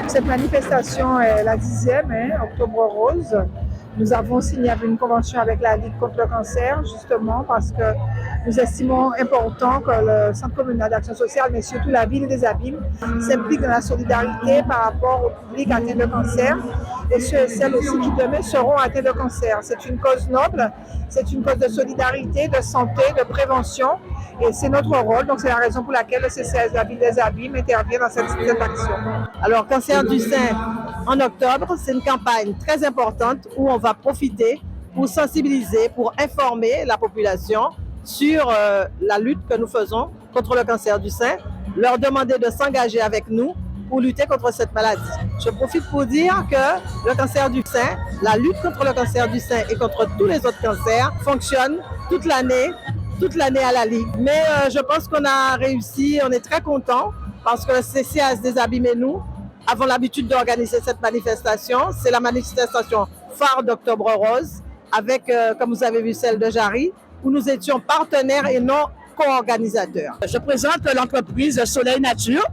Cette manifestation est la 10e, Octobre Rose. Nous avons signé une convention avec la Ligue contre le cancer, justement parce que nous estimons important que le Centre communal d'action sociale, mais surtout la ville des Abîmes, s'implique dans la solidarité par rapport au public atteint de cancer et ceux et celles aussi qui demain seront atteints de cancer. C'est une cause noble, c'est une cause de solidarité, de santé, de prévention et c'est notre rôle. Donc c'est la raison pour laquelle le CCS, la ville des Abîmes, intervient dans cette action. Alors, Cancer du sein en octobre, c'est une campagne très importante où on va profiter pour sensibiliser, pour informer la population sur la lutte que nous faisons contre le cancer du sein, leur demander de s'engager avec nous pour lutter contre cette maladie. Je profite pour dire que le cancer du sein, la lutte contre le cancer du sein et contre tous les autres cancers fonctionne toute l'année à la Ligue. Mais je pense qu'on a réussi, on est très contents parce que le CCAS des Abîmes et nous avons l'habitude d'organiser cette manifestation. C'est la manifestation phare d'Octobre Rose avec, comme vous avez vu, celle de Jarry, où nous étions partenaires et non co-organisateurs. Je présente l'entreprise Soleil Nature,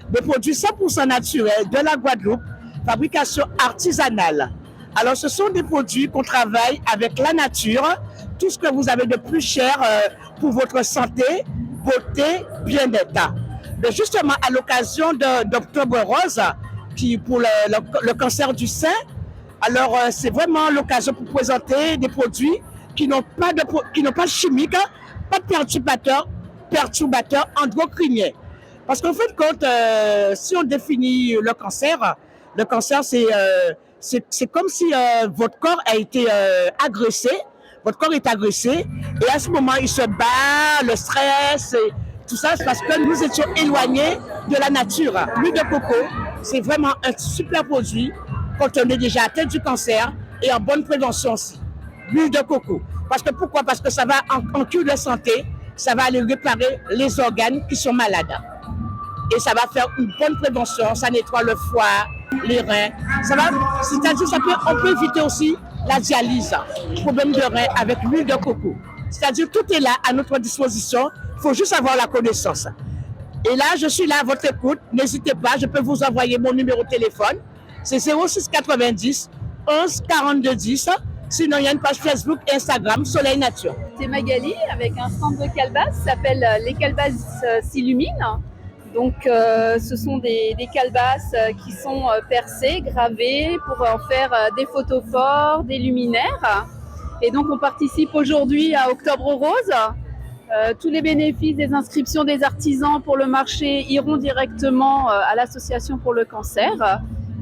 des produits 100% naturels de la Guadeloupe, fabrication artisanale. Alors ce sont des produits qu'on travaille avec la nature, tout ce que vous avez de plus cher pour votre santé, beauté, bien-être. Mais justement, à l'occasion d'Octobre Rose, qui pour le cancer du sein, alors c'est vraiment l'occasion pour présenter des produits qui n'ont pas de chimique, pas de perturbateurs endocriniens. Parce qu'en fait, si on définit le cancer c'est comme si votre corps a été agressé, votre corps est agressé, et à ce moment, il se bat, le stress, et tout ça, c'est parce que nous étions éloignés de la nature. L'huile de coco, c'est vraiment un super produit quand on est déjà atteint du cancer et en bonne prévention aussi. L'huile de coco. Pourquoi? Parce que ça va en cure de santé, ça va aller réparer les organes qui sont malades. Et ça va faire une bonne prévention, ça nettoie le foie, les reins. C'est-à-dire on peut éviter aussi la dialyse, problème de reins avec l'huile de coco. C'est-à-dire tout est là à notre disposition, il faut juste avoir la connaissance. Et là, je suis là à votre écoute, n'hésitez pas, je peux vous envoyer mon numéro de téléphone, c'est 06 90 11 42 10. Sinon, il y a une page Facebook et Instagram, Soleil Nature. C'est Magali avec un stand de calebasse qui s'appelle Les Calebasses s'illuminent. Donc, ce sont des calebasses qui sont percées, gravées pour en faire des photophores, des luminaires. Et donc, on participe aujourd'hui à Octobre Rose. Tous les bénéfices des inscriptions des artisans pour le marché iront directement à l'Association pour le cancer.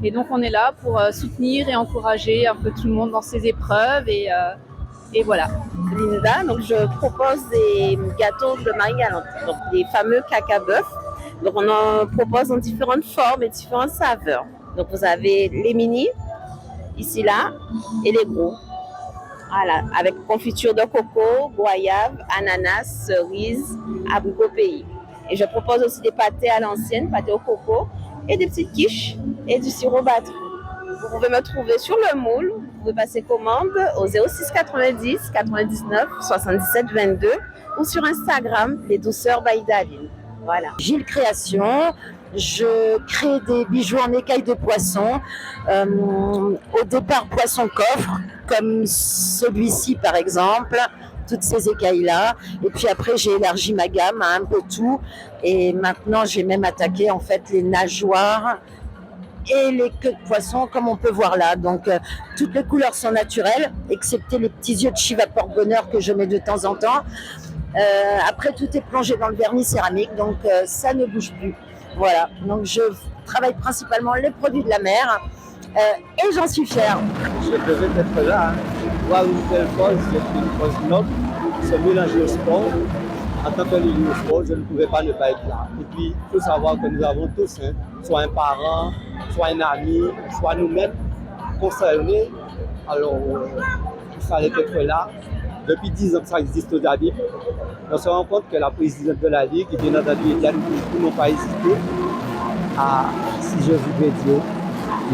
Et donc, on est là pour soutenir et encourager un peu tout le monde dans ces épreuves. Et voilà. Linda, donc je propose des gâteaux de Marie-Galante, donc des fameux caca-bœuf. Donc, on en propose en différentes formes et différentes saveurs. Donc, vous avez les mini, ici, là, et les gros. Voilà, avec confiture de coco, goyave, ananas, cerise, abricot pays. Et je propose aussi des pâtés à l'ancienne, pâtés au coco, et des petites quiches et du sirop battu. Vous pouvez me trouver sur le moule, vous pouvez passer commande au 06 90 99 77 22 ou sur Instagram, les douceurs by Daline. Voilà. Gilles Création, je crée des bijoux en écailles de poisson, au départ poisson coffre, comme celui-ci par exemple, toutes ces écailles-là. Et puis après, j'ai élargi ma gamme à un peu tout. Et maintenant, j'ai même attaqué en fait les nageoires et les queues de poisson, comme on peut voir là. Donc, toutes les couleurs sont naturelles, excepté les petits yeux de Chiva porte-bonheur que je mets de temps en temps. Après, tout est plongé dans le vernis céramique, donc ça ne bouge plus. Voilà, donc je travaille principalement les produits de la mer et j'en suis fière. Je devais être là, voir une telle cause, c'est une cause noble, se mélanger au sport. En tant que leader au sport, je ne pouvais pas ne pas être là. Et puis, il faut savoir que nous avons tous, soit un parent, soit un ami, soit nous-mêmes concernés. Alors, il fallait être là. Depuis 10 ans que ça existe aux Abîmes, on se rend compte que la présidente de la Ligue, bien entendu, Eliane Koujou, n'ont pas hésité à, si je voudrais dire,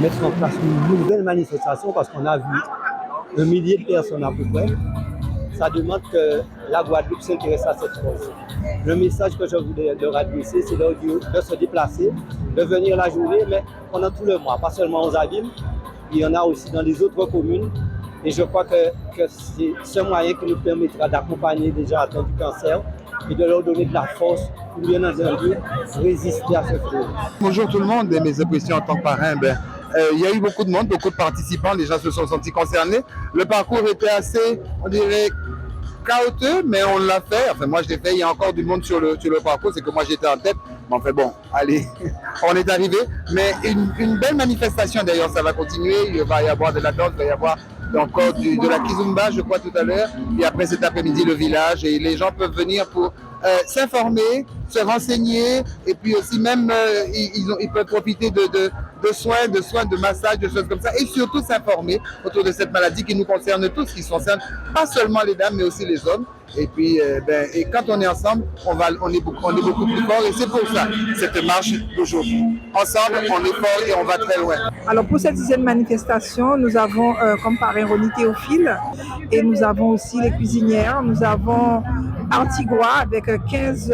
mettre en place une nouvelle manifestation parce qu'on a vu 1 millier de personnes à peu près ça demande que la Guadeloupe s'intéresse à cette cause. Le message que je voulais leur adresser, c'est de se déplacer, de venir la journée, mais pendant tout le mois, pas seulement aux Abymes, il y en a aussi dans les autres communes. Et je crois que c'est ce moyen qui nous permettra d'accompagner des gens atteints du cancer et de leur donner de la force pour bien entendu résister à ce fléau. Bonjour tout le monde, mes impressions en tant que parrain, il y a eu beaucoup de monde, beaucoup de participants, les gens se sont sentis concernés. Le parcours était assez, on dirait, chaotique, mais on l'a fait. Enfin, moi je l'ai fait, il y a encore du monde sur le parcours, c'est que moi j'étais en tête. Mais enfin bon, allez, on est arrivé. Mais une belle manifestation d'ailleurs, ça va continuer. Il va y avoir de la danse, il va y avoir encore de la kizumba, je crois, tout à l'heure. Et après cet après-midi, le village. Et les gens peuvent venir pour s'informer, se renseigner. Et puis aussi même, ils peuvent profiter de soins, de massages, de choses comme ça. Et surtout s'informer autour de cette maladie qui nous concerne tous, qui concerne pas seulement les dames, mais aussi les hommes. Et puis, et quand on est ensemble, on est beaucoup plus fort. Et c'est pour ça, cette marche d'aujourd'hui. Ensemble, on est fort et on va très loin. Alors, pour cette 10e manifestation, nous avons comme parrain Ronnie Théophile et nous avons aussi les cuisinières. Nous avons Artigua avec 15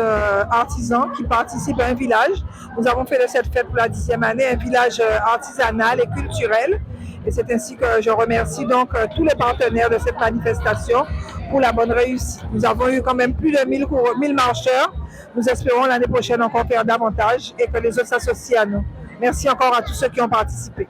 artisans qui participent à un village. Nous avons fait de cette fête pour la 10e année un village artisanal et culturel. Et c'est ainsi que je remercie donc tous les partenaires de cette manifestation pour la bonne réussite. Nous avons eu quand même plus de 1000 marcheurs. Nous espérons l'année prochaine encore faire davantage et que les autres s'associent à nous. Merci encore à tous ceux qui ont participé.